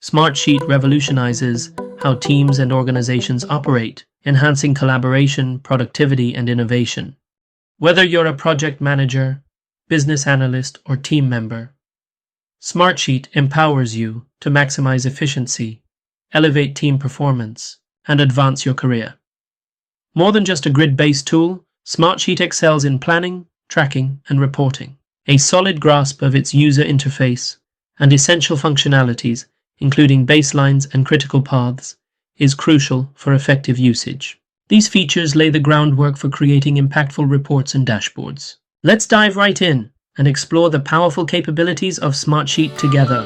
Smartsheet revolutionizes how teams and organizations operate, enhancing collaboration, productivity, and innovation. Whether you're a project manager, business analyst, or team member, Smartsheet empowers you to maximize efficiency, elevate team performance, and advance your career. More than just a grid-based tool, Smartsheet excels in planning, tracking, and reporting. A solid grasp of its user interface and essential functionalities, including baselines and critical paths, is crucial for effective usage. These features lay the groundwork for creating impactful reports and dashboards. Let's dive right in and explore the powerful capabilities of Smartsheet together.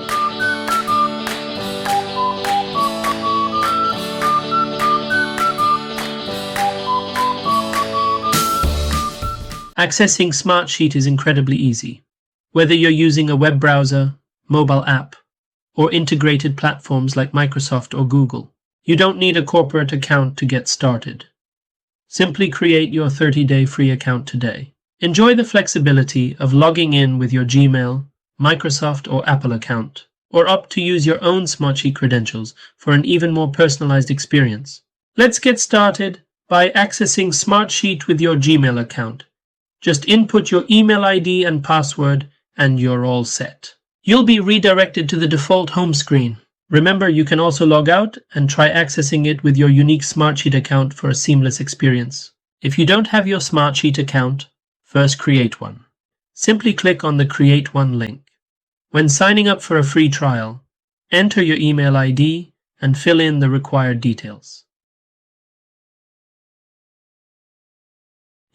Accessing Smartsheet is incredibly easy. Whether you're using a web browser, mobile app, or integrated platforms like Microsoft or Google, you don't need a corporate account to get started. Simply create your 30-day free account today. Enjoy the flexibility of logging in with your Gmail, Microsoft, or Apple account, or opt to use your own Smartsheet credentials for an even more personalized experience. Let's get started by accessing Smartsheet with your Gmail account. Just input your email ID and password and you're all set. You'll be redirected to the default home screen. Remember, you can also log out and try accessing it with your unique Smartsheet account for a seamless experience. If you don't have your Smartsheet account, first create one. Simply click on the Create One link. When signing up for a free trial, enter your email ID and fill in the required details.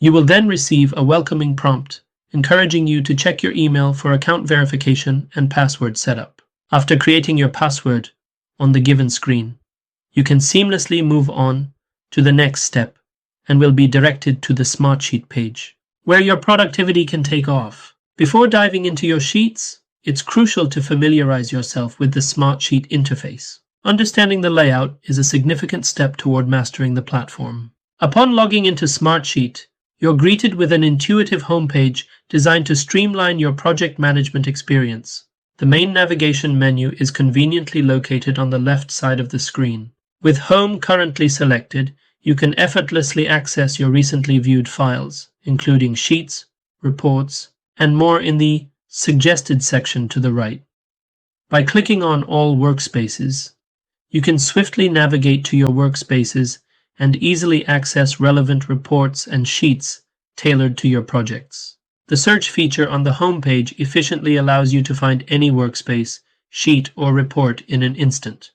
You will then receive a welcoming prompt encouraging you to check your email for account verification and password setup. After creating your password on the given screen, you can seamlessly move on to the next step and will be directed to the Smartsheet page, where your productivity can take off. Before diving into your sheets, it's crucial to familiarize yourself with the Smartsheet interface. Understanding the layout is a significant step toward mastering the platform. Upon logging into Smartsheet, you're greeted with an intuitive homepage designed to streamline your project management experience. The main navigation menu is conveniently located on the left side of the screen. With Home currently selected, you can effortlessly access your recently viewed files, including sheets, reports, and more in the Suggested section to the right. By clicking on All Workspaces, you can swiftly navigate to your workspaces and easily access relevant reports and sheets tailored to your projects. The search feature on the home page efficiently allows you to find any workspace, sheet, or report in an instant.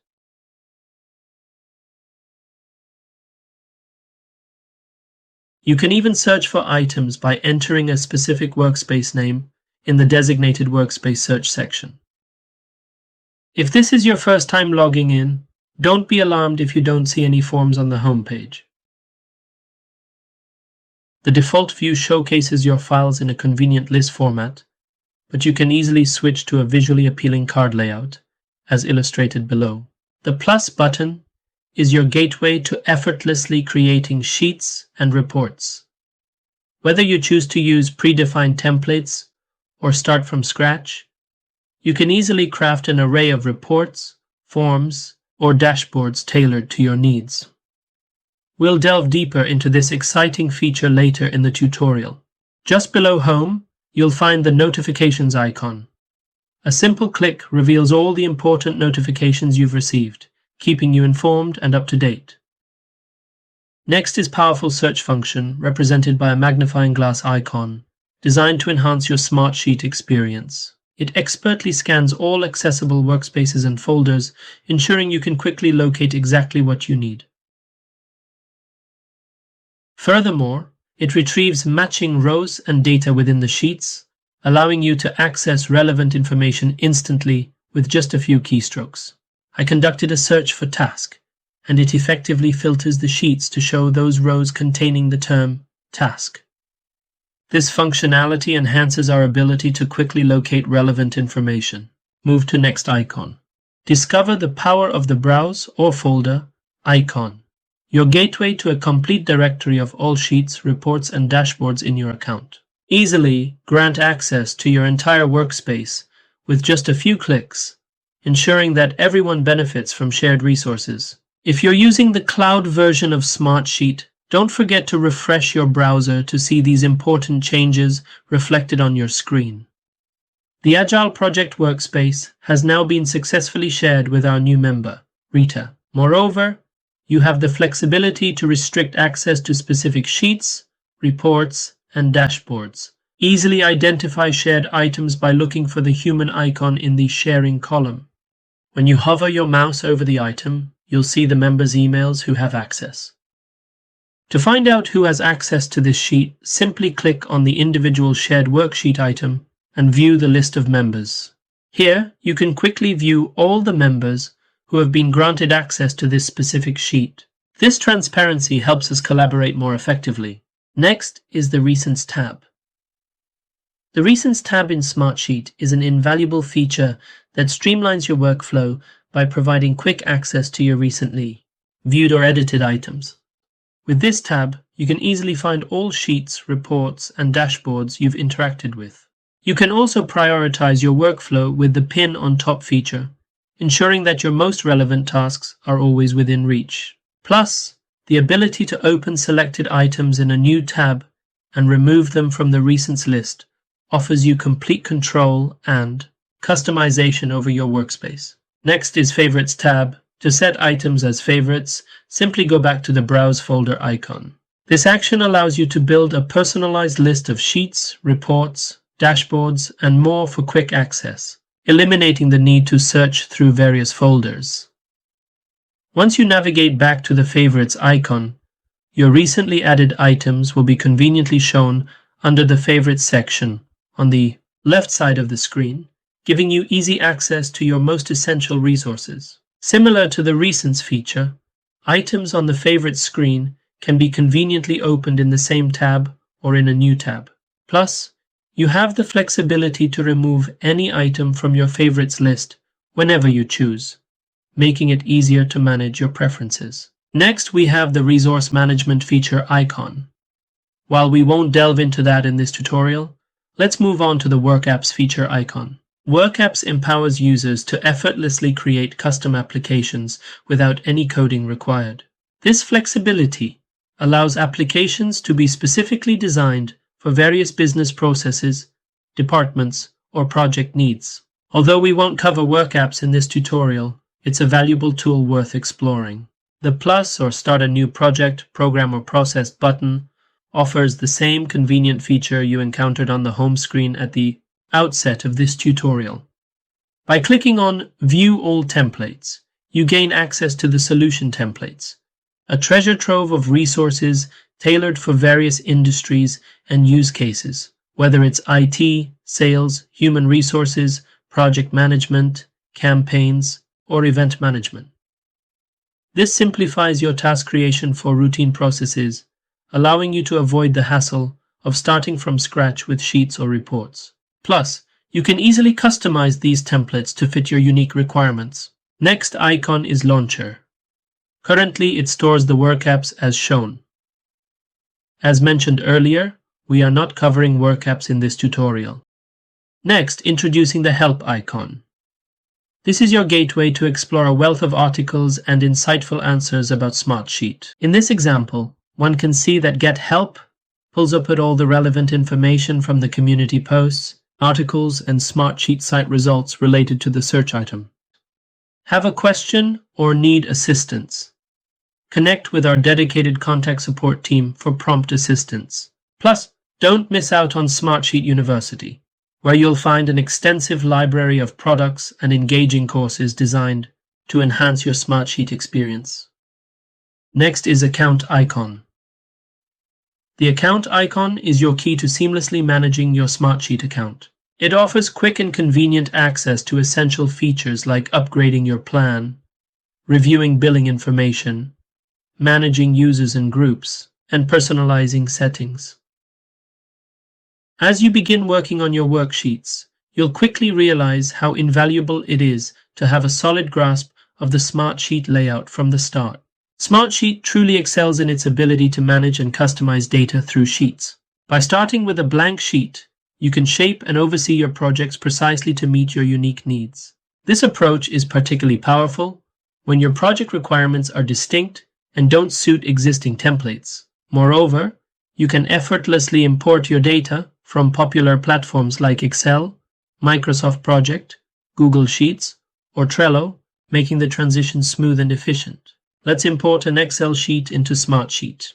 You can even search for items by entering a specific workspace name in the designated workspace search section. If this is your first time logging in, don't be alarmed if you don't see any forms on the home page. The default view showcases your files in a convenient list format, but you can easily switch to a visually appealing card layout, as illustrated below. The plus button is your gateway to effortlessly creating sheets and reports. Whether you choose to use predefined templates or start from scratch, you can easily craft an array of reports, forms, or dashboards tailored to your needs. We'll delve deeper into this exciting feature later in the tutorial. Just below Home, you'll find the Notifications icon. A simple click reveals all the important notifications you've received, keeping you informed and up to date. Next is powerful search function, represented by a magnifying glass icon, designed to enhance your Smartsheet experience. It expertly scans all accessible workspaces and folders, ensuring you can quickly locate exactly what you need. Furthermore, it retrieves matching rows and data within the sheets, allowing you to access relevant information instantly with just a few keystrokes. I conducted a search for task, and it effectively filters the sheets to show those rows containing the term task. This functionality enhances our ability to quickly locate relevant information. Move to next icon. Discover the power of the Browse or Folder icon, your gateway to a complete directory of all sheets, reports, and dashboards in your account. Easily grant access to your entire workspace with just a few clicks, ensuring that everyone benefits from shared resources. If you're using the cloud version of Smartsheet, don't forget to refresh your browser to see these important changes reflected on your screen. The Agile project workspace has now been successfully shared with our new member, Rita. Moreover, you have the flexibility to restrict access to specific sheets, reports, and dashboards. Easily identify shared items by looking for the human icon in the Sharing column. When you hover your mouse over the item, you'll see the members' emails who have access. To find out who has access to this sheet, simply click on the individual shared worksheet item and view the list of members. Here, you can quickly view all the members who have been granted access to this specific sheet. This transparency helps us collaborate more effectively. Next is the Recents tab. The Recents tab in Smartsheet is an invaluable feature that streamlines your workflow by providing quick access to your recently viewed or edited items. With this tab, you can easily find all sheets, reports, and dashboards you've interacted with. You can also prioritize your workflow with the Pin on Top feature, ensuring that your most relevant tasks are always within reach. Plus, the ability to open selected items in a new tab and remove them from the Recents list offers you complete control and customization over your workspace. Next is Favorites tab. To set items as favorites, simply go back to the Browse folder icon. This action allows you to build a personalized list of sheets, reports, dashboards, and more for quick access, eliminating the need to search through various folders. Once you navigate back to the Favorites icon, your recently added items will be conveniently shown under the Favorites section on the left side of the screen, giving you easy access to your most essential resources. Similar to the Recents feature, items on the Favorites screen can be conveniently opened in the same tab or in a new tab. Plus, you have the flexibility to remove any item from your Favorites list whenever you choose, making it easier to manage your preferences. Next, we have the Resource Management feature icon. While we won't delve into that in this tutorial, let's move on to the Work Apps feature icon. Work Apps empowers users to effortlessly create custom applications without any coding required. This flexibility allows applications to be specifically designed for various business processes, departments, or project needs. Although we won't cover Work Apps in this tutorial, it's a valuable tool worth exploring. The plus or Start a New Project, Program or Process button offers the same convenient feature you encountered on the home screen at the outset of this tutorial. By clicking on View All Templates, you gain access to the solution templates, a treasure trove of resources tailored for various industries and use cases, whether it's IT, sales, human resources, project management, campaigns, or event management. This simplifies your task creation for routine processes, allowing you to avoid the hassle of starting from scratch with sheets or reports. Plus, you can easily customize these templates to fit your unique requirements. Next icon is Launcher. Currently, it stores the Work Apps as shown. As mentioned earlier, we are not covering Work Apps in this tutorial. Next, introducing the Help icon. This is your gateway to explore a wealth of articles and insightful answers about Smartsheet. In this example, one can see that Get Help pulls up all the relevant information from the community posts, articles, and Smartsheet site results related to the search item. Have a question or need assistance? Connect with our dedicated contact support team for prompt assistance. Plus, don't miss out on Smartsheet University, where you'll find an extensive library of products and engaging courses designed to enhance your Smartsheet experience. Next is Account icon. The account icon is your key to seamlessly managing your Smartsheet account. It offers quick and convenient access to essential features like upgrading your plan, reviewing billing information, managing users and groups, and personalizing settings. As you begin working on your worksheets, you'll quickly realize how invaluable it is to have a solid grasp of the Smartsheet layout from the start. Smartsheet truly excels in its ability to manage and customize data through sheets. By starting with a blank sheet, you can shape and oversee your projects precisely to meet your unique needs. This approach is particularly powerful when your project requirements are distinct and don't suit existing templates. Moreover, you can effortlessly import your data from popular platforms like Excel, Microsoft Project, Google Sheets, or Trello, making the transition smooth and efficient. Let's import an Excel sheet into Smartsheet.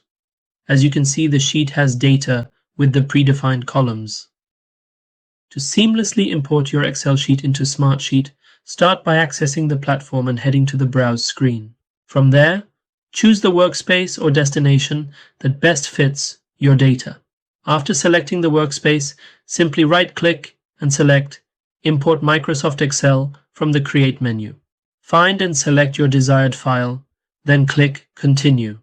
As you can see, the sheet has data with the predefined columns. To seamlessly import your Excel sheet into Smartsheet, start by accessing the platform and heading to the Browse screen. From there, choose the workspace or destination that best fits your data. After selecting the workspace, simply right-click and select Import Microsoft Excel from the Create menu. Find and select your desired file, then click Continue.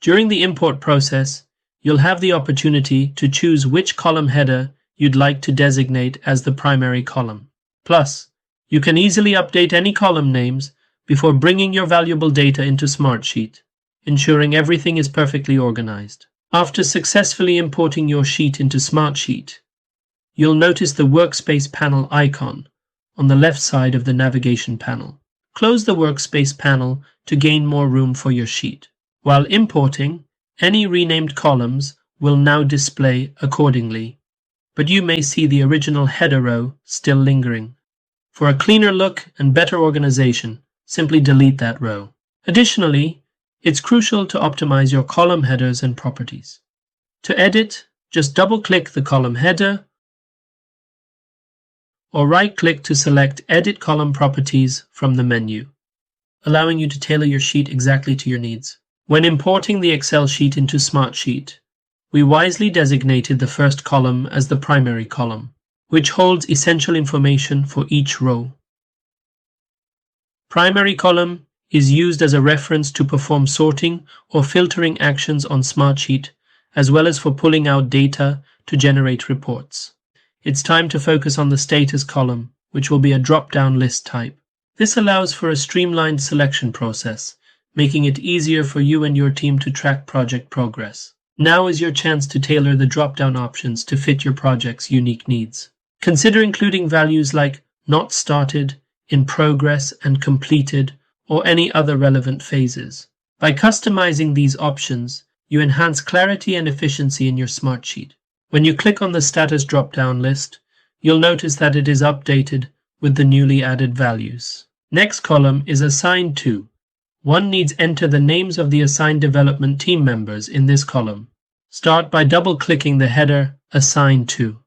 During the import process, you'll have the opportunity to choose which column header you'd like to designate as the primary column. Plus, you can easily update any column names before bringing your valuable data into Smartsheet, ensuring everything is perfectly organized. After successfully importing your sheet into Smartsheet, you'll notice the Workspace panel icon on the left side of the navigation panel. Close the Workspace panel to gain more room for your sheet. While importing, any renamed columns will now display accordingly, but you may see the original header row still lingering. For a cleaner look and better organization, simply delete that row. Additionally, it's crucial to optimize your column headers and properties. To edit, just double-click the column header or right-click to select Edit Column Properties from the menu, allowing you to tailor your sheet exactly to your needs. When importing the Excel sheet into Smartsheet, we wisely designated the first column as the primary column, which holds essential information for each row. Primary column is used as a reference to perform sorting or filtering actions on Smartsheet, as well as for pulling out data to generate reports. It's time to focus on the status column, which will be a drop-down list type. This allows for a streamlined selection process, making it easier for you and your team to track project progress. Now is your chance to tailor the drop-down options to fit your project's unique needs. Consider including values like not started, in progress, and completed, or any other relevant phases. By customizing these options, you enhance clarity and efficiency in your Smartsheet. When you click on the status drop-down list, you'll notice that it is updated with the newly added values. Next column is Assigned To. One needs to enter the names of the assigned development team members in this column. Start by double-clicking the header Assigned To.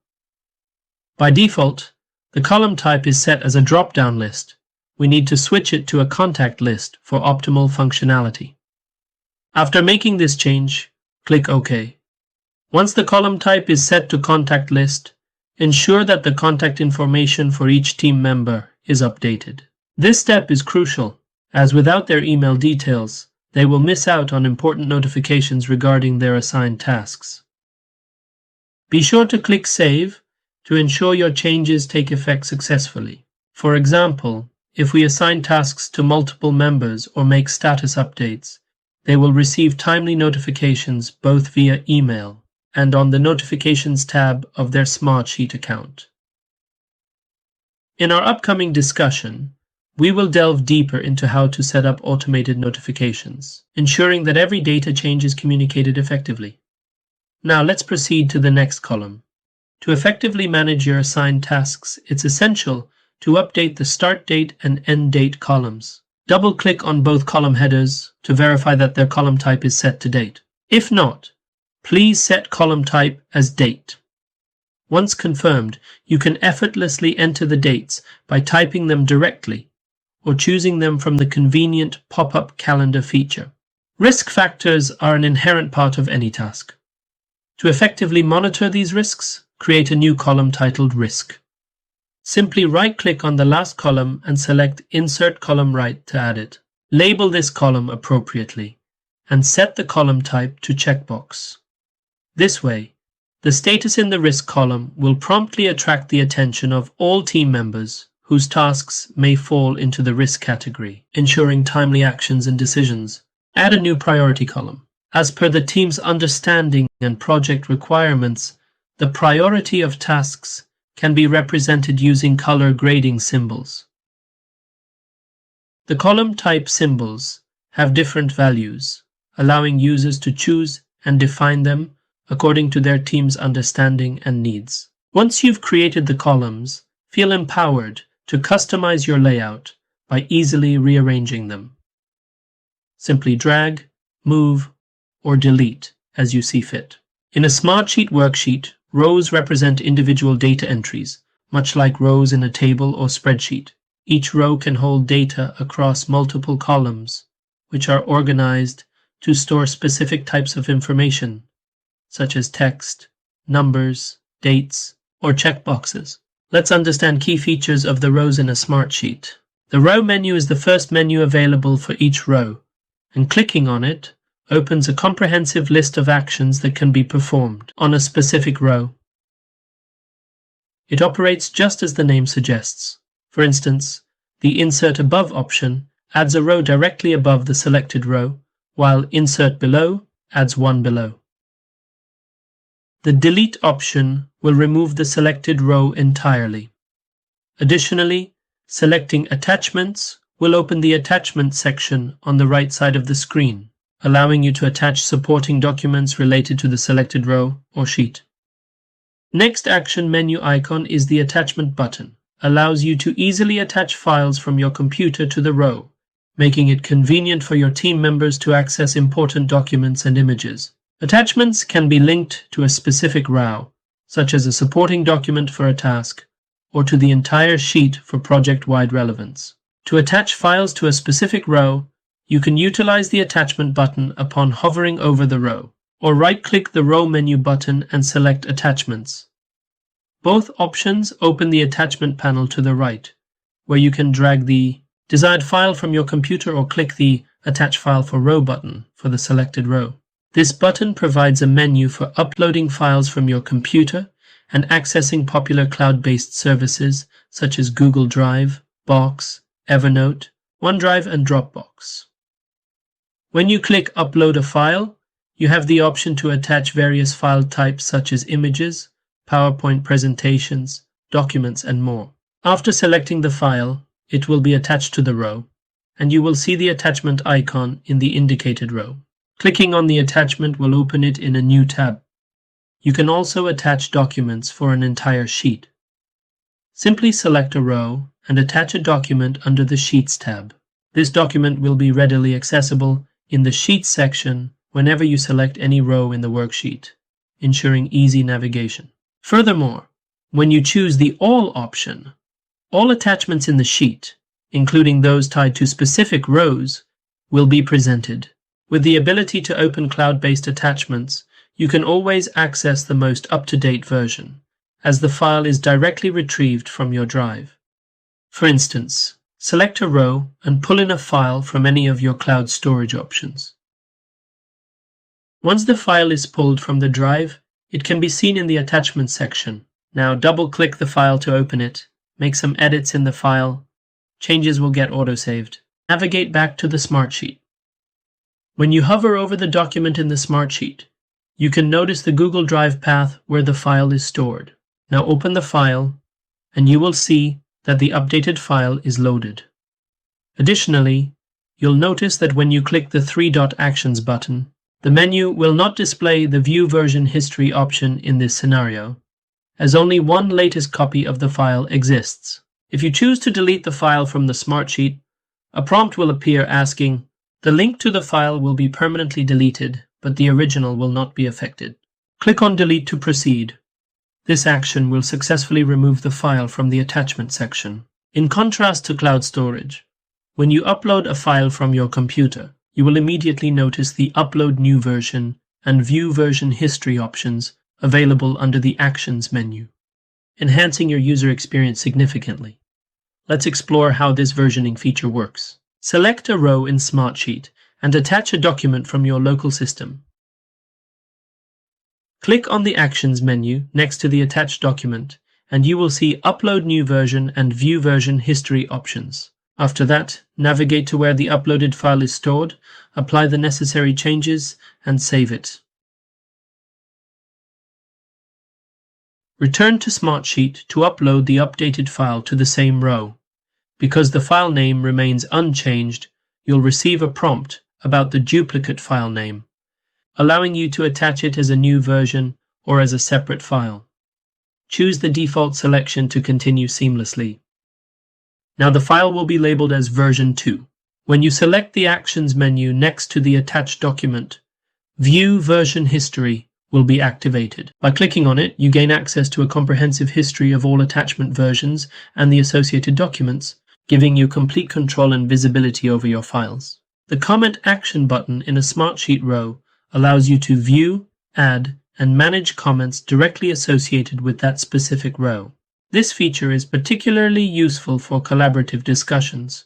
By default, the column type is set as a drop-down list. We need to switch it to a contact list for optimal functionality. After making this change, click OK. Once the column type is set to contact list, ensure that the contact information for each team member is updated. This step is crucial, as without their email details, they will miss out on important notifications regarding their assigned tasks. Be sure to click Save to ensure your changes take effect successfully. For example, if we assign tasks to multiple members or make status updates, they will receive timely notifications both via email and on the Notifications tab of their Smartsheet account. In our upcoming discussion, we will delve deeper into how to set up automated notifications, ensuring that every data change is communicated effectively. Now let's proceed to the next column. To effectively manage your assigned tasks, it's essential to update the start date and end date columns. Double-click on both column headers to verify that their column type is set to date. If not, please set column type as date. Once confirmed, you can effortlessly enter the dates by typing them directly or choosing them from the convenient pop-up calendar feature. Risk factors are an inherent part of any task. To effectively monitor these risks, create a new column titled Risk. Simply right-click on the last column and select Insert Column Right to add it. Label this column appropriately and set the column type to checkbox. This way, the status in the risk column will promptly attract the attention of all team members whose tasks may fall into the risk category, ensuring timely actions and decisions. Add a new priority column. As per the team's understanding and project requirements, the priority of tasks can be represented using color grading symbols. The column type symbols have different values, allowing users to choose and define them according to their team's understanding and needs. Once you've created the columns, feel empowered to customize your layout by easily rearranging them. Simply drag, move, or delete as you see fit. In a Smartsheet worksheet, rows represent individual data entries, much like rows in a table or spreadsheet. Each row can hold data across multiple columns, which are organized to store specific types of information, such as text, numbers, dates, or checkboxes. Let's understand key features of the rows in a Smartsheet. The row menu is the first menu available for each row, and clicking on it opens a comprehensive list of actions that can be performed on a specific row. It operates just as the name suggests. For instance, the Insert Above option adds a row directly above the selected row, while Insert Below adds one below. The Delete option will remove the selected row entirely. Additionally, selecting Attachments will open the Attachment section on the right side of the screen, allowing you to attach supporting documents related to the selected row or sheet. Next action menu icon is the Attachment button. Allows you to easily attach files from your computer to the row, making it convenient for your team members to access important documents and images. Attachments can be linked to a specific row, such as a supporting document for a task, or to the entire sheet for project-wide relevance. To attach files to a specific row, you can utilize the Attachment button upon hovering over the row, or right-click the Row menu button and select Attachments. Both options open the attachment panel to the right, where you can drag the desired file from your computer or click the Attach File for Row button for the selected row. This button provides a menu for uploading files from your computer and accessing popular cloud-based services such as Google Drive, Box, Evernote, OneDrive, and Dropbox. When you click Upload a File, you have the option to attach various file types such as images, PowerPoint presentations, documents, and more. After selecting the file, it will be attached to the row, and you will see the attachment icon in the indicated row. Clicking on the attachment will open it in a new tab. You can also attach documents for an entire sheet. Simply select a row and attach a document under the Sheets tab. This document will be readily accessible in the Sheets section whenever you select any row in the worksheet, ensuring easy navigation. Furthermore, when you choose the All option, all attachments in the sheet, including those tied to specific rows, will be presented. With the ability to open cloud-based attachments, you can always access the most up-to-date version, as the file is directly retrieved from your drive. For instance, select a row and pull in a file from any of your cloud storage options. Once the file is pulled from the drive, it can be seen in the Attachment section. Now double-click the file to open it, make some edits in the file. Changes will get auto-saved. Navigate back to the Smartsheet. When you hover over the document in the Smartsheet, you can notice the Google Drive path where the file is stored. Now open the file, and you will see that the updated file is loaded. Additionally, you'll notice that when you click the 3-dot Actions button, the menu will not display the View Version History option in this scenario, as only one latest copy of the file exists. If you choose to delete the file from the Smartsheet, a prompt will appear asking, "The link to the file will be permanently deleted, but the original will not be affected." Click on Delete to proceed. This action will successfully remove the file from the attachment section. In contrast to cloud storage, when you upload a file from your computer, you will immediately notice the Upload New Version and View Version History options available under the Actions menu, enhancing your user experience significantly. Let's explore how this versioning feature works. Select a row in Smartsheet and attach a document from your local system. Click on the Actions menu next to the attached document, and you will see Upload New Version and View Version History options. After that, navigate to where the uploaded file is stored, apply the necessary changes, and save it. Return to Smartsheet to upload the updated file to the same row. Because the file name remains unchanged, you'll receive a prompt about the duplicate file name, allowing you to attach it as a new version or as a separate file. Choose the default selection to continue seamlessly. Now the file will be labeled as version 2. When you select the Actions menu next to the attached document, View Version History will be activated. By clicking on it, you gain access to a comprehensive history of all attachment versions and the associated documents, giving you complete control and visibility over your files. The Comment Action button in a Smartsheet row allows you to view, add, and manage comments directly associated with that specific row. This feature is particularly useful for collaborative discussions,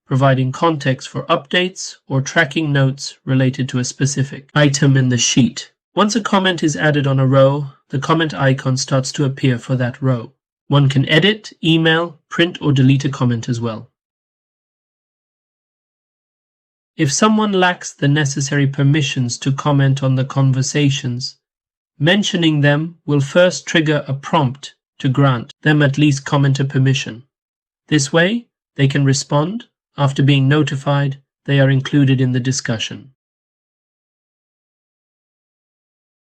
providing context for updates or tracking notes related to a specific item in the sheet. Once a comment is added on a row, the comment icon starts to appear for that row. One can edit, email, print, or delete a comment as well. If someone lacks the necessary permissions to comment on the conversations, mentioning them will first trigger a prompt to grant them at least commenter permission. This way, they can respond after being notified they are included in the discussion.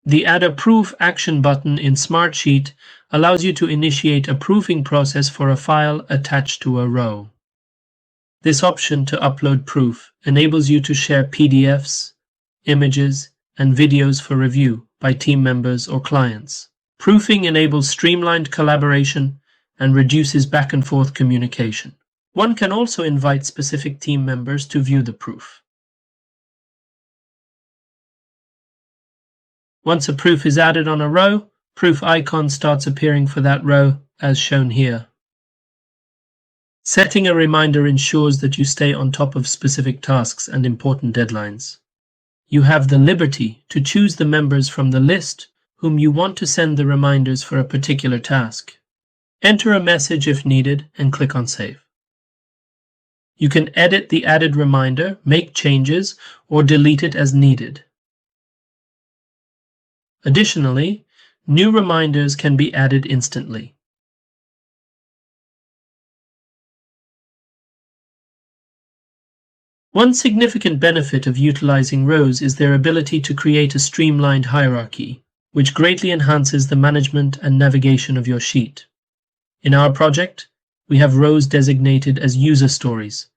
The Add a Proof action button in Smartsheet allows you to initiate a proofing process for a file attached to a row. This option to upload proof enables you to share PDFs, images, and videos for review by team members or clients. Proofing enables streamlined collaboration and reduces back and forth communication. One can also invite specific team members to view the proof. Once a proof is added on a row, proof icon starts appearing for that row as shown here. Setting a reminder ensures that you stay on top of specific tasks and important deadlines. You have the liberty to choose the members from the list whom you want to send the reminders for a particular task. Enter a message if needed and click on Save. You can edit the added reminder, make changes, or delete it as needed. Additionally, new reminders can be added instantly. One significant benefit of utilizing rows is their ability to create a streamlined hierarchy, which greatly enhances the management and navigation of your sheet. In our project, we have rows designated as user stories,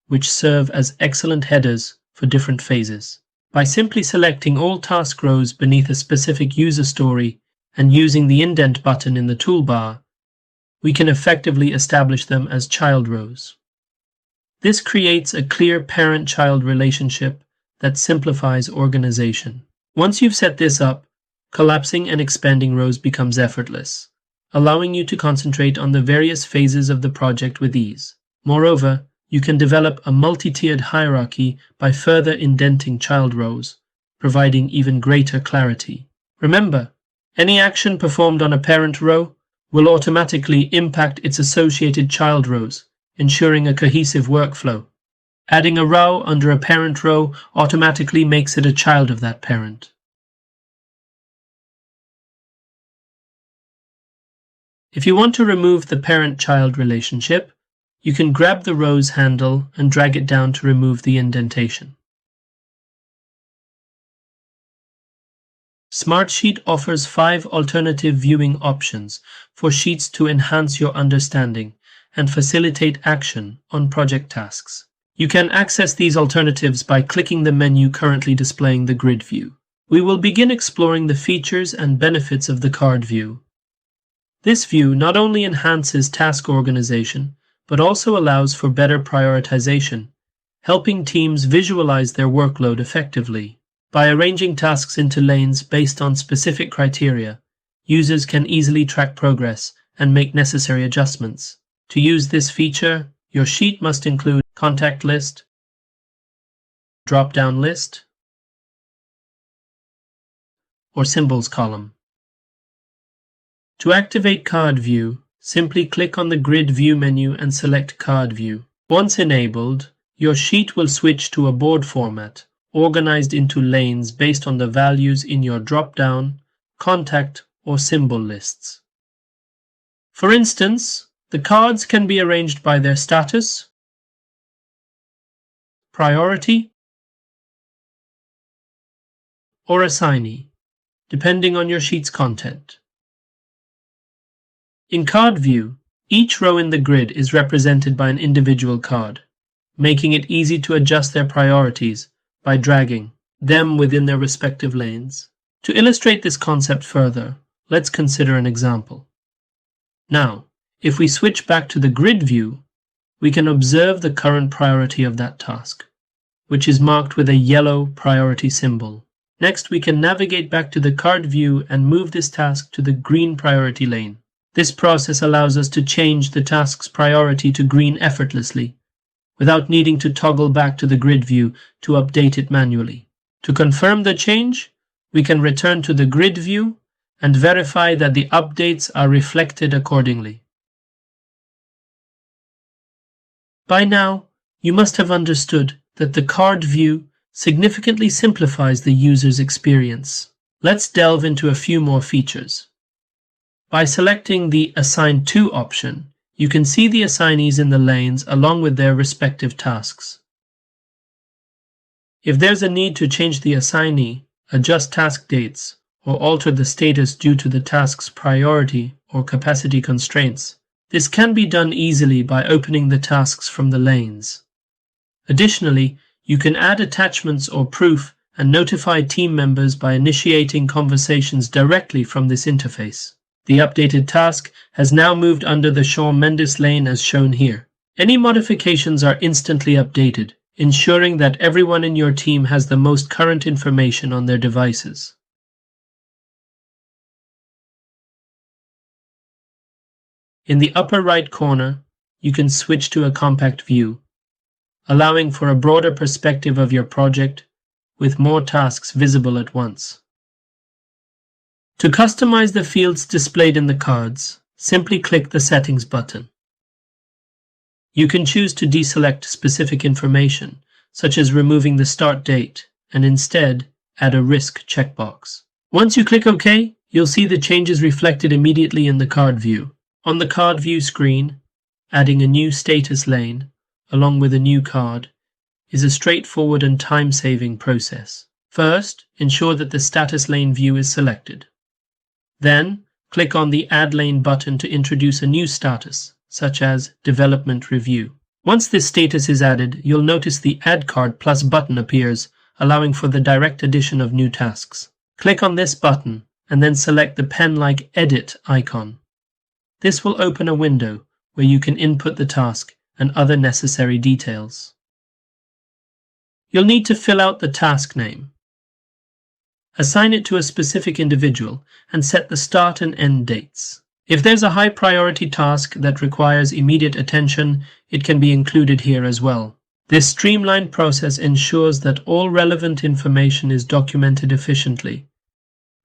which serve as excellent headers for different phases. By simply selecting all task rows beneath a specific user story and using the indent button in the toolbar, we can effectively establish them as child rows. This creates a clear parent-child relationship that simplifies organization. Once you've set this up, collapsing and expanding rows becomes effortless, allowing you to concentrate on the various phases of the project with ease. Moreover, you can develop a multi-tiered hierarchy by further indenting child rows, providing even greater clarity. Remember, any action performed on a parent row will automatically impact its associated child rows, ensuring a cohesive workflow. Adding a row under a parent row automatically makes it a child of that parent. If you want to remove the parent-child relationship, you can grab the rows handle and drag it down to remove the indentation. Smartsheet offers 5 alternative viewing options for sheets to enhance your understanding and facilitate action on project tasks. You can access these alternatives by clicking the menu currently displaying the grid view. We will begin exploring the features and benefits of the card view. This view not only enhances task organization, but also allows for better prioritization, helping teams visualize their workload effectively. By arranging tasks into lanes based on specific criteria, users can easily track progress and make necessary adjustments. To use this feature, your sheet must include contact list, drop-down list, or symbols column. To activate Card View, simply click on the Grid View menu and select Card View. Once enabled, your sheet will switch to a board format, organized into lanes based on the values in your drop-down, contact, or symbol lists. For instance, the cards can be arranged by their status, priority, or assignee, depending on your sheet's content. In Card View, each row in the grid is represented by an individual card, making it easy to adjust their priorities by dragging them within their respective lanes. To illustrate this concept further, let's consider an example. Now, if we switch back to the grid view, we can observe the current priority of that task, which is marked with a yellow priority symbol. Next, we can navigate back to the card view and move this task to the green priority lane. This process allows us to change the task's priority to green effortlessly, without needing to toggle back to the grid view to update it manually. To confirm the change, we can return to the grid view and verify that the updates are reflected accordingly. By now, you must have understood that the card view significantly simplifies the user's experience. Let's delve into a few more features. By selecting the Assign To option, you can see the assignees in the lanes along with their respective tasks. If there's a need to change the assignee, adjust task dates, or alter the status due to the task's priority or capacity constraints, this can be done easily by opening the tasks from the lanes. Additionally, you can add attachments or proof and notify team members by initiating conversations directly from this interface. The updated task has now moved under the Shawn Mendes lane as shown here. Any modifications are instantly updated, ensuring that everyone in your team has the most current information on their devices. In the upper right corner, you can switch to a compact view, allowing for a broader perspective of your project with more tasks visible at once. To customize the fields displayed in the cards, simply click the Settings button. You can choose to deselect specific information, such as removing the start date, and instead add a risk checkbox. Once you click OK, you'll see the changes reflected immediately in the card view. On the card view screen, adding a new status lane, along with a new card, is a straightforward and time-saving process. First, ensure that the status lane view is selected. Then, click on the Add Lane button to introduce a new status, such as Development Review. Once this status is added, you'll notice the Add Card Plus button appears, allowing for the direct addition of new tasks. Click on this button, and then select the pen-like Edit icon. This will open a window where you can input the task and other necessary details. You'll need to fill out the task name. Assign it to a specific individual and set the start and end dates. If there's a high priority task that requires immediate attention, it can be included here as well. This streamlined process ensures that all relevant information is documented efficiently.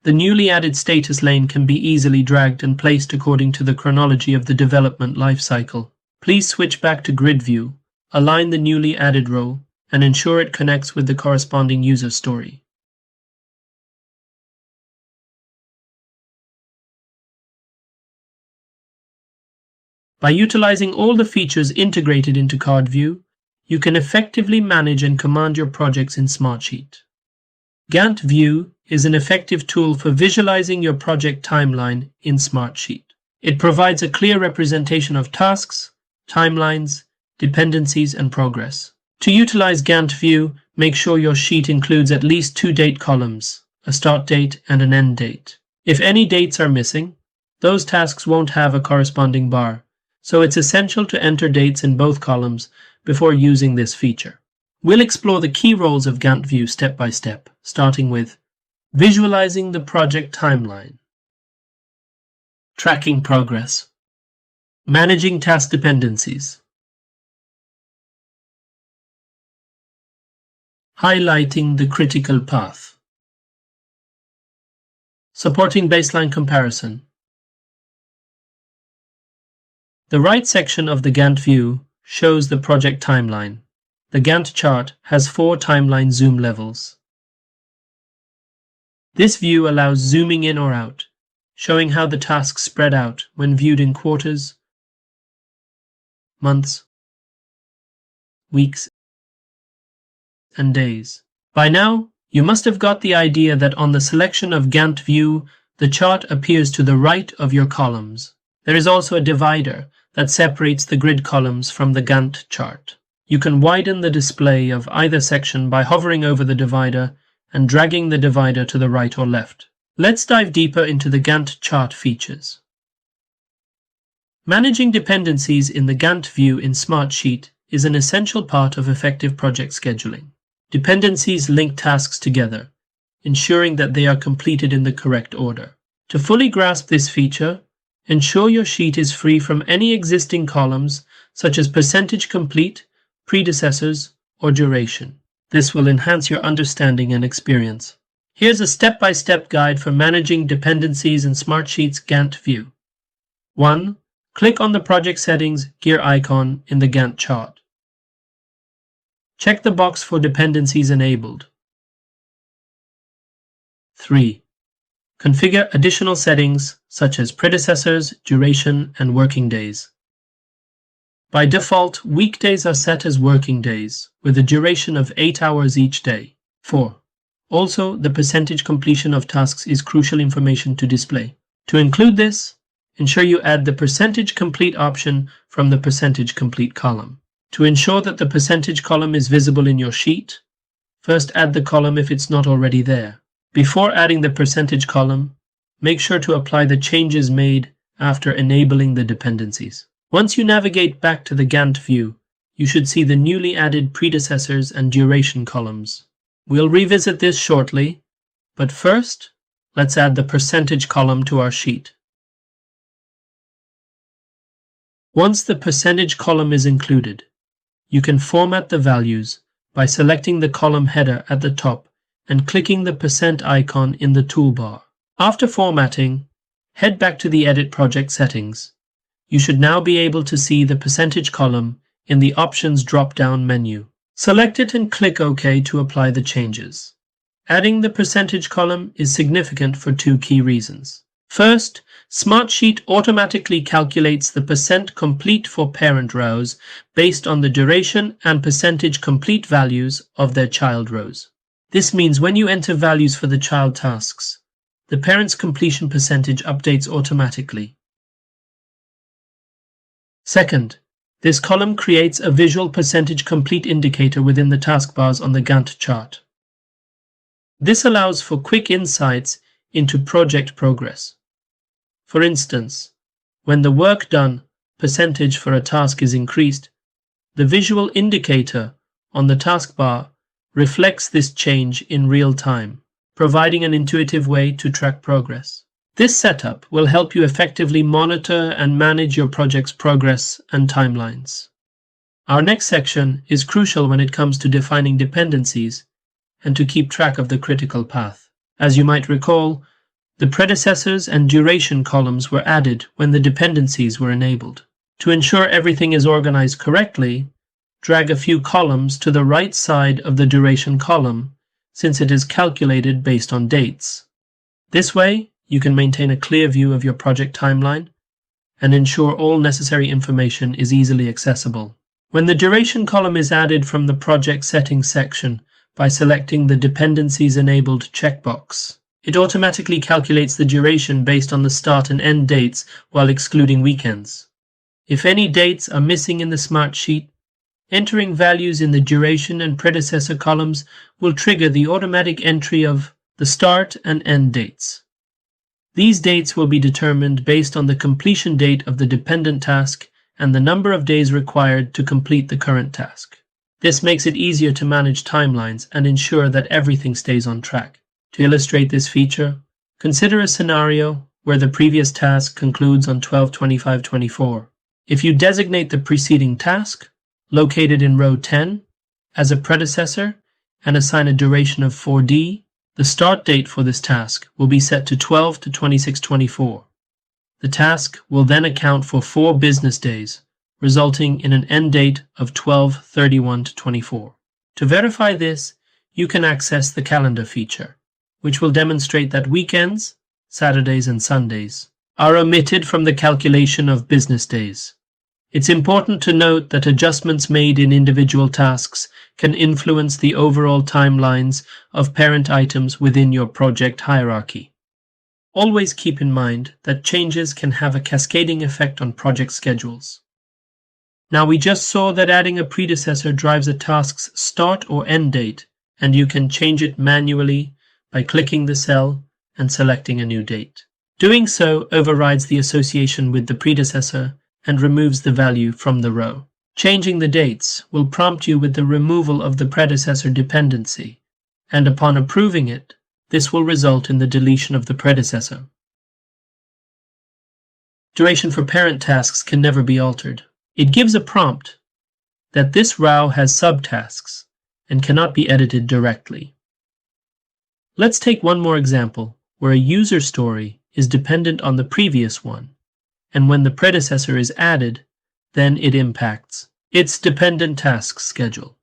The newly added status lane can be easily dragged and placed according to the chronology of the development lifecycle. Please switch back to grid view, align the newly added row, and ensure it connects with the corresponding user story. By utilizing all the features integrated into Card View, you can effectively manage and command your projects in Smartsheet. Gantt View is an effective tool for visualizing your project timeline in Smartsheet. It provides a clear representation of tasks, timelines, dependencies, and progress. To utilize Gantt View, make sure your sheet includes at least 2 date columns, a start date and an end date. If any dates are missing, those tasks won't have a corresponding bar, so it's essential to enter dates in both columns before using this feature. We'll explore the key roles of Gantt View step by step, starting with visualizing the project timeline, tracking progress, managing task dependencies, highlighting the critical path, supporting baseline comparison. The right section of the Gantt view shows the project timeline. The Gantt chart has 4 timeline zoom levels. This view allows zooming in or out, showing how the tasks spread out when viewed in quarters, months, weeks, and days. By now, you must have got the idea that on the selection of Gantt View, the chart appears to the right of your columns. There is also a divider that separates the grid columns from the Gantt chart. You can widen the display of either section by hovering over the divider and dragging the divider to the right or left. Let's dive deeper into the Gantt chart features. Managing dependencies in the Gantt view in Smartsheet is an essential part of effective project scheduling. Dependencies link tasks together, ensuring that they are completed in the correct order. To fully grasp this feature, ensure your sheet is free from any existing columns such as percentage complete, predecessors, or duration. This will enhance your understanding and experience. Here's a step-by-step guide for managing dependencies in Smartsheet's Gantt view. 1. Click on the project settings gear icon in the Gantt chart. Check the box for dependencies enabled. 3. Configure additional settings such as predecessors, duration, and working days. By default, weekdays are set as working days, with a duration of 8 hours each day. 4. Also, the percentage completion of tasks is crucial information to display. To include this, ensure you add the percentage complete option from the percentage complete column. To ensure that the percentage column is visible in your sheet, first add the column if it's not already there. Before adding the percentage column, make sure to apply the changes made after enabling the dependencies. Once you navigate back to the Gantt view, you should see the newly added predecessors and duration columns. We'll revisit this shortly, but first, let's add the percentage column to our sheet. Once the percentage column is included, you can format the values by selecting the column header at the top and clicking the % icon in the toolbar. After formatting, head back to the Edit Project settings. You should now be able to see the percentage column in the Options drop-down menu. Select it and click OK to apply the changes. Adding the percentage column is significant for two key reasons. First, Smartsheet automatically calculates the % complete for parent rows based on the duration and percentage complete values of their child rows. This means when you enter values for the child tasks, the parent's completion percentage updates automatically. Second, this column creates a visual percentage complete indicator within the taskbars on the Gantt chart. This allows for quick insights into project progress. For instance, when the work done percentage for a task is increased, the visual indicator on the taskbar reflects this change in real time, providing an intuitive way to track progress. This setup will help you effectively monitor and manage your project's progress and timelines. Our next section is crucial when it comes to defining dependencies and to keep track of the critical path. As you might recall, the predecessors and duration columns were added when the dependencies were enabled. To ensure everything is organized correctly, drag a few columns to the right side of the duration column, since it is calculated based on dates. This way, you can maintain a clear view of your project timeline and ensure all necessary information is easily accessible. When the duration column is added from the project settings section by selecting the Dependencies Enabled checkbox, it automatically calculates the duration based on the start and end dates while excluding weekends. If any dates are missing in the Smartsheet, entering values in the duration and predecessor columns will trigger the automatic entry of the start and end dates. These dates will be determined based on the completion date of the dependent task and the number of days required to complete the current task. This makes it easier to manage timelines and ensure that everything stays on track. To illustrate this feature, consider a scenario where the previous task concludes on 12/25/24. If you designate the preceding task, located in row 10, as a predecessor and assign a duration of 4D, the start date for this task will be set to 12/26/24. The task will then account for 4 business days, resulting in an end date of 12/31/24. To verify this, you can access the calendar feature, which will demonstrate that weekends Saturdays and Sundays, are omitted from the calculation of business days. It's important to note that adjustments made in individual tasks can influence the overall timelines of parent items within your project hierarchy. Always keep in mind that changes can have a cascading effect on project schedules. Now, we just saw that adding a predecessor drives a task's start or end date, and you can change it manually by clicking the cell and selecting a new date. Doing so overrides the association with the predecessor and removes the value from the row. Changing the dates will prompt you with the removal of the predecessor dependency, and upon approving it, this will result in the deletion of the predecessor. Duration for parent tasks can never be altered. It gives a prompt that this row has subtasks and cannot be edited directly. Let's take one more example where a user story is dependent on the previous one, and when the predecessor is added, then it impacts its dependent task schedule.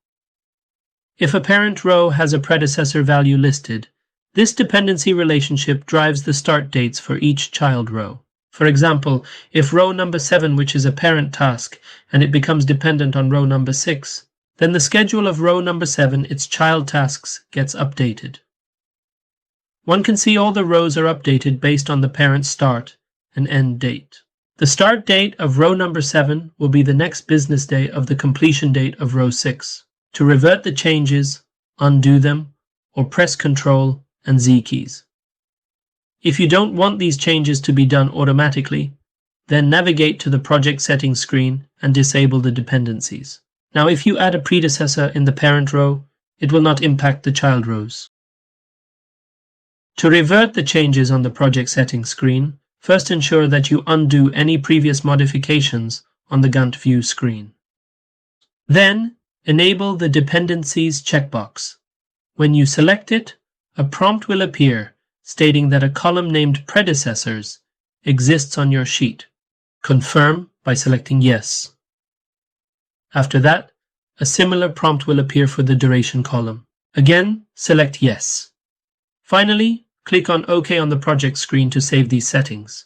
If a parent row has a predecessor value listed, this dependency relationship drives the start dates for each child row. For example, if row number 7, which is a parent task, and it becomes dependent on row number 6, then the schedule of row number 7, its child tasks, gets updated. One can see all the rows are updated based on the parent start and end date. The start date of row number 7 will be the next business day of the completion date of row 6. To revert the changes, undo them, or press Ctrl and Z keys. If you don't want these changes to be done automatically, then navigate to the project settings screen and disable the dependencies. Now, if you add a predecessor in the parent row, it will not impact the child rows. To revert the changes on the project settings screen, first ensure that you undo any previous modifications on the Gantt View screen. Then, enable the Dependencies checkbox. When you select it, a prompt will appear stating that a column named Predecessors exists on your sheet. Confirm by selecting Yes. After that, a similar prompt will appear for the Duration column. Again, select Yes. Finally, click on OK on the project screen to save these settings.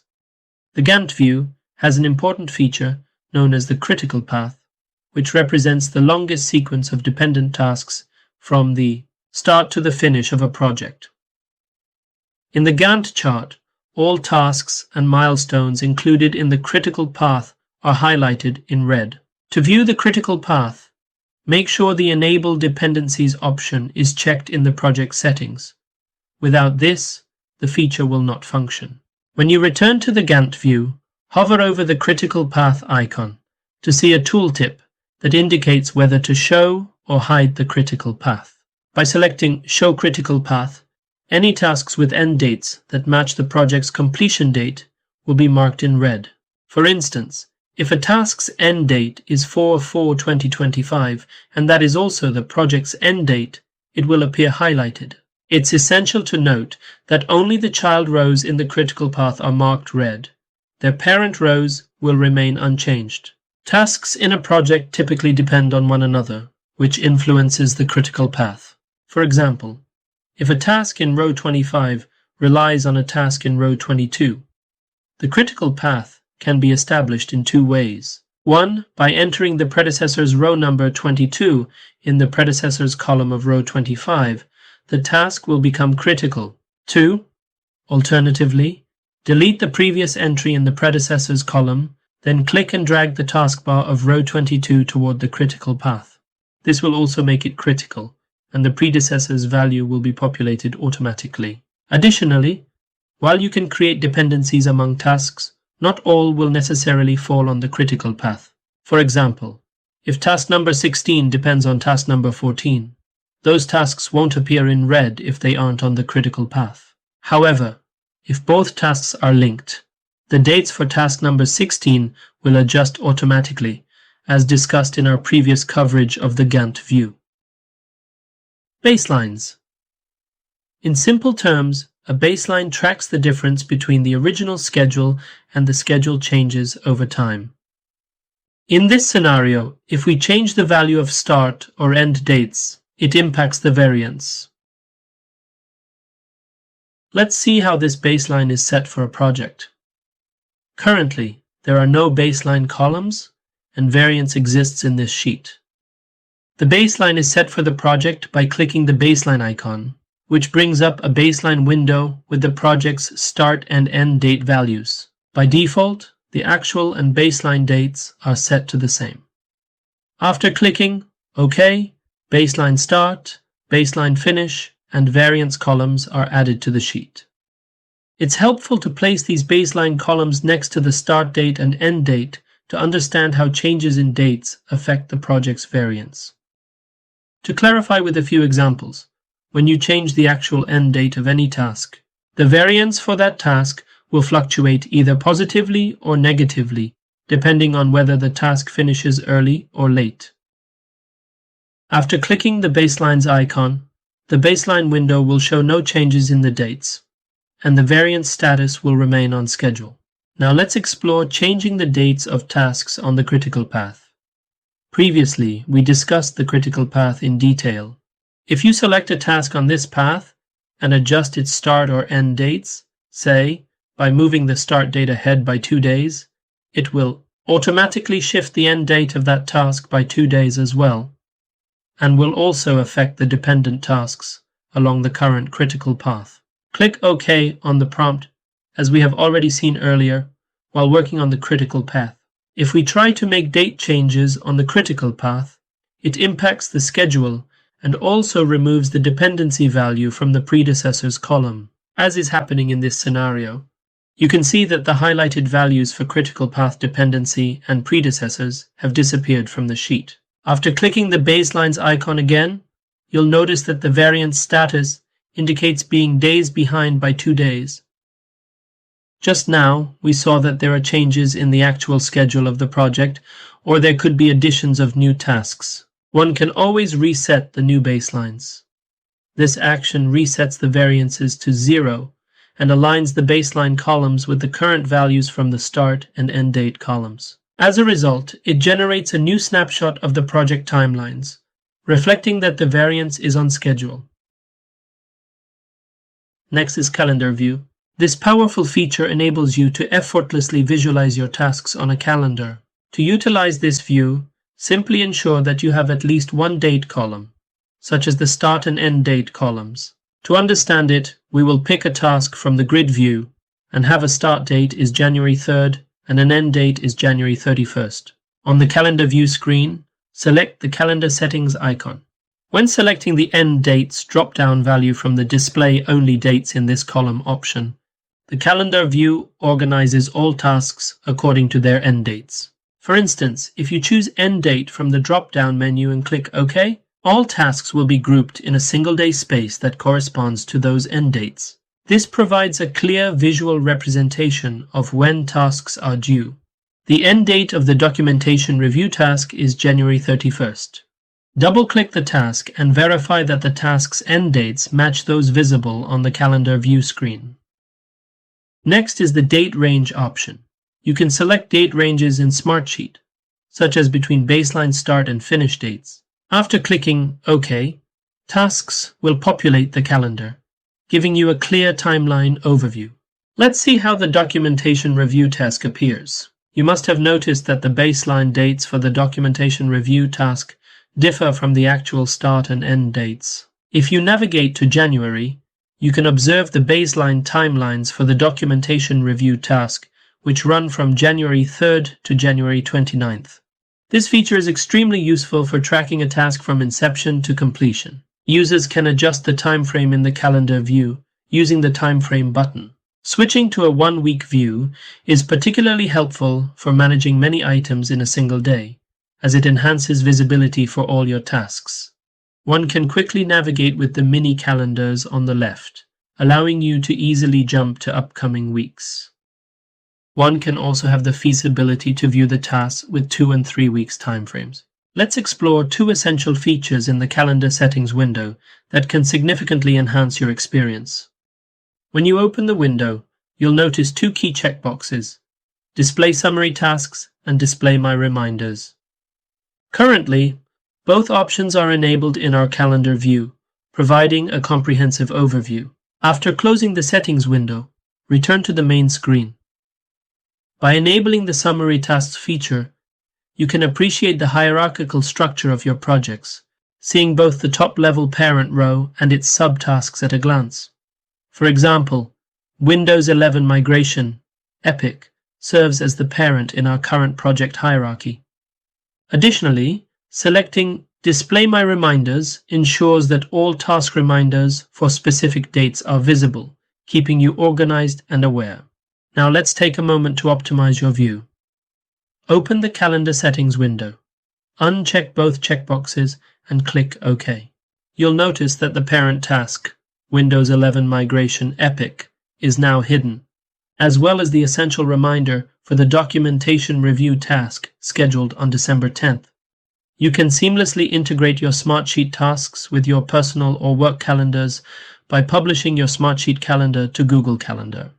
The Gantt View has an important feature known as the critical path, which represents the longest sequence of dependent tasks from the start to the finish of a project. In the Gantt chart, all tasks and milestones included in the critical path are highlighted in red. To view the critical path, make sure the Enable Dependencies option is checked in the project settings. Without this, the feature will not function. When you return to the Gantt view, hover over the critical path icon to see a tooltip that indicates whether to show or hide the critical path. By selecting Show Critical Path, any tasks with end dates that match the project's completion date will be marked in red. For instance, if a task's end date is 4/4/2025 and that is also the project's end date, it will appear highlighted. It's essential to note that only the child rows in the critical path are marked red. Their parent rows will remain unchanged. Tasks in a project typically depend on one another, which influences the critical path. For example, if a task in row 25 relies on a task in row 22, the critical path can be established in two ways. One, by entering the predecessor's row number 22 in the predecessor's column of row 25, the task will become critical. 2. Alternatively, delete the previous entry in the predecessor's column, then click and drag the taskbar of row 22 toward the critical path. This will also make it critical, and the predecessor's value will be populated automatically. Additionally, while you can create dependencies among tasks, not all will necessarily fall on the critical path. For example, if task number 16 depends on task number 14, those tasks won't appear in red if they aren't on the critical path. However, if both tasks are linked, the dates for task number 16 will adjust automatically, as discussed in our previous coverage of the Gantt view. Baselines. In simple terms, a baseline tracks the difference between the original schedule and the schedule changes over time. In this scenario, if we change the value of start or end dates, it impacts the variance. Let's see how this baseline is set for a project. Currently, there are no baseline columns, and variance exists in this sheet. The baseline is set for the project by clicking the baseline icon, which brings up a baseline window with the project's start and end date values. By default, the actual and baseline dates are set to the same. After clicking OK, baseline start, baseline finish, and variance columns are added to the sheet. It's helpful to place these baseline columns next to the start date and end date to understand how changes in dates affect the project's variance. To clarify with a few examples, when you change the actual end date of any task, the variance for that task will fluctuate either positively or negatively, depending on whether the task finishes early or late. After clicking the baseline's icon, the baseline window will show no changes in the dates, and the variance status will remain on schedule. Now let's explore changing the dates of tasks on the critical path. Previously, we discussed the critical path in detail. If you select a task on this path and adjust its start or end dates, say, by moving the start date ahead by 2 days, it will automatically shift the end date of that task by 2 days as well, and will also affect the dependent tasks along the current critical path. Click OK on the prompt, as we have already seen earlier, while working on the critical path. If we try to make date changes on the critical path, it impacts the schedule and also removes the dependency value from the predecessor's column, as is happening in this scenario. You can see that the highlighted values for critical path dependency and predecessors have disappeared from the sheet. After clicking the baseline's icon again, you'll notice that the variance status indicates being days behind by 2 days. Just now, we saw that there are changes in the actual schedule of the project, or there could be additions of new tasks. One can always reset the new baselines. This action resets the variances to 0 and aligns the baseline columns with the current values from the start and end date columns. As a result, it generates a new snapshot of the project timelines, reflecting that the variance is on schedule. Next is Calendar View. This powerful feature enables you to effortlessly visualize your tasks on a calendar. To utilize this view, simply ensure that you have at least one date column, such as the start and end date columns. To understand it, we will pick a task from the grid view and have a start date is January 3rd and an end date is January 31st. On the calendar view screen, select the calendar settings icon. When selecting the end dates drop-down value from the display only dates in this column option, the calendar view organizes all tasks according to their end dates. For instance, if you choose end date from the drop-down menu and click OK, all tasks will be grouped in a single day space that corresponds to those end dates. This provides a clear visual representation of when tasks are due. The end date of the documentation review task is January 31st. Double-click the task and verify that the task's end dates match those visible on the calendar view screen. Next is the date range option. You can select date ranges in Smartsheet, such as between baseline start and finish dates. After clicking OK, tasks will populate the calendar, giving you a clear timeline overview. Let's see how the documentation review task appears. You must have noticed that the baseline dates for the documentation review task differ from the actual start and end dates. If you navigate to January, you can observe the baseline timelines for the documentation review task, which run from January 3rd to January 29th. This feature is extremely useful for tracking a task from inception to completion. Users can adjust the time frame in the calendar view using the time frame button. Switching to a 1-week view is particularly helpful for managing many items in a single day, as it enhances visibility for all your tasks. One can quickly navigate with the mini calendars on the left, allowing you to easily jump to upcoming weeks. One can also have the feasibility to view the tasks with 2 and 3 weeks timeframes. Let's explore 2 essential features in the calendar settings window that can significantly enhance your experience. When you open the window, you'll notice 2 key checkboxes: Display Summary Tasks and Display My Reminders. Currently, both options are enabled in our calendar view, providing a comprehensive overview. After closing the settings window, return to the main screen. By enabling the Summary Tasks feature, you can appreciate the hierarchical structure of your projects, seeing both the top-level parent row and its subtasks at a glance. For example, Windows 11 Migration, Epic, serves as the parent in our current project hierarchy. Additionally, selecting Display My Reminders ensures that all task reminders for specific dates are visible, keeping you organized and aware. Now let's take a moment to optimize your view. Open the Calendar Settings window. Uncheck both checkboxes and click OK. You'll notice that the parent task, Windows 11 Migration Epic, is now hidden, as well as the essential reminder for the documentation review task scheduled on December 10th. You can seamlessly integrate your Smartsheet tasks with your personal or work calendars by publishing your Smartsheet calendar to Google Calendar.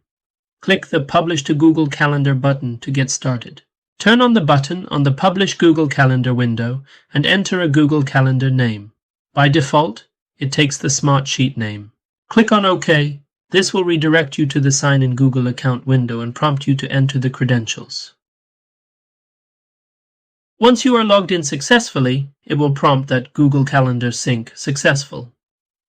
Click the Publish to Google Calendar button to get started. Turn on the button on the Publish Google Calendar window and enter a Google Calendar name. By default, it takes the Smartsheet name. Click on OK. This will redirect you to the Sign in Google account window and prompt you to enter the credentials. Once you are logged in successfully, it will prompt that Google Calendar Sync successful.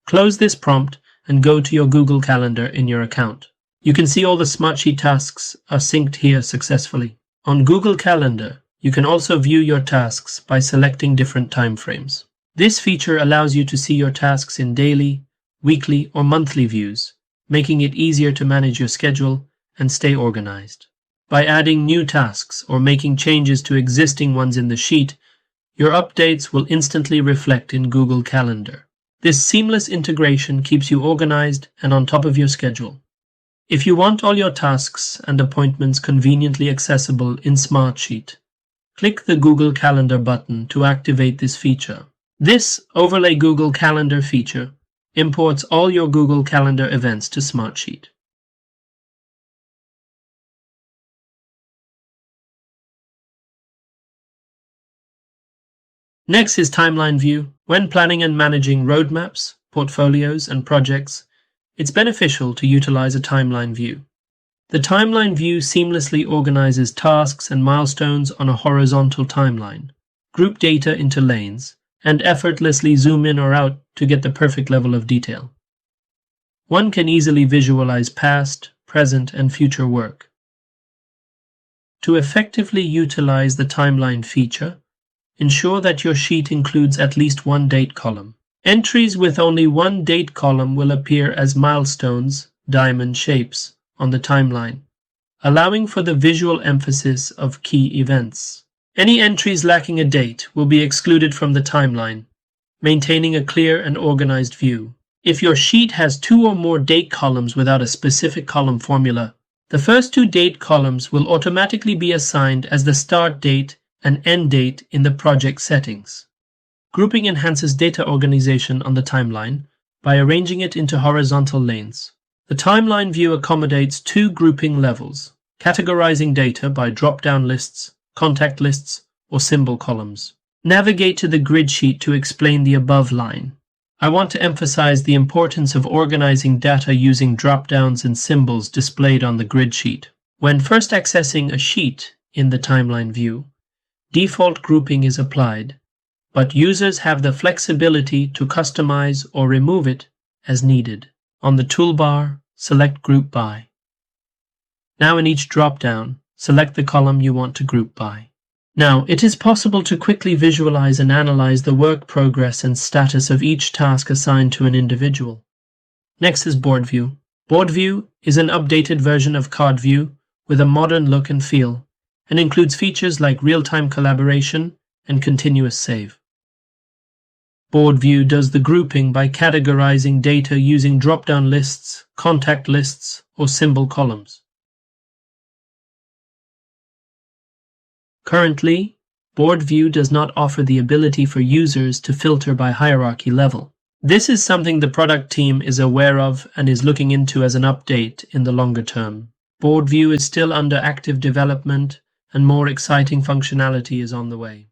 Close this prompt and go to your Google Calendar in your account. You can see all the Smartsheet tasks are synced here successfully. On Google Calendar, you can also view your tasks by selecting different time frames. This feature allows you to see your tasks in daily, weekly, or monthly views, making it easier to manage your schedule and stay organized. By adding new tasks or making changes to existing ones in the sheet, your updates will instantly reflect in Google Calendar. This seamless integration keeps you organized and on top of your schedule. If you want all your tasks and appointments conveniently accessible in Smartsheet, click the Google Calendar button to activate this feature. This Overlay Google Calendar feature imports all your Google Calendar events to Smartsheet. Next is Timeline View. When planning and managing roadmaps, portfolios, and projects, it's beneficial to utilize a timeline view. The timeline view seamlessly organizes tasks and milestones on a horizontal timeline, group data into lanes, and effortlessly zoom in or out to get the perfect level of detail. One can easily visualize past, present, and future work. To effectively utilize the timeline feature, ensure that your sheet includes at least one date column. Entries with only one date column will appear as milestones, diamond shapes, on the timeline, allowing for the visual emphasis of key events. Any entries lacking a date will be excluded from the timeline, maintaining a clear and organized view. If your sheet has two or more date columns without a specific column formula, the first two date columns will automatically be assigned as the start date and end date in the project settings. Grouping enhances data organization on the timeline by arranging it into horizontal lanes. The timeline view accommodates two grouping levels, categorizing data by drop-down lists, contact lists, or symbol columns. Navigate to the grid sheet to explain the above line. I want to emphasize the importance of organizing data using drop-downs and symbols displayed on the grid sheet. When first accessing a sheet in the timeline view, default grouping is applied, but users have the flexibility to customize or remove it as needed. On the toolbar, select Group By. Now in each drop-down, select the column you want to group by. Now, it is possible to quickly visualize and analyze the work progress and status of each task assigned to an individual. Next is Board View. Board View is an updated version of Card View with a modern look and feel, and includes features like real-time collaboration and continuous save. Board View does the grouping by categorizing data using drop-down lists, contact lists, or symbol columns. Currently, Board View does not offer the ability for users to filter by hierarchy level. This is something the product team is aware of and is looking into as an update in the longer term. Board View is still under active development, and more exciting functionality is on the way.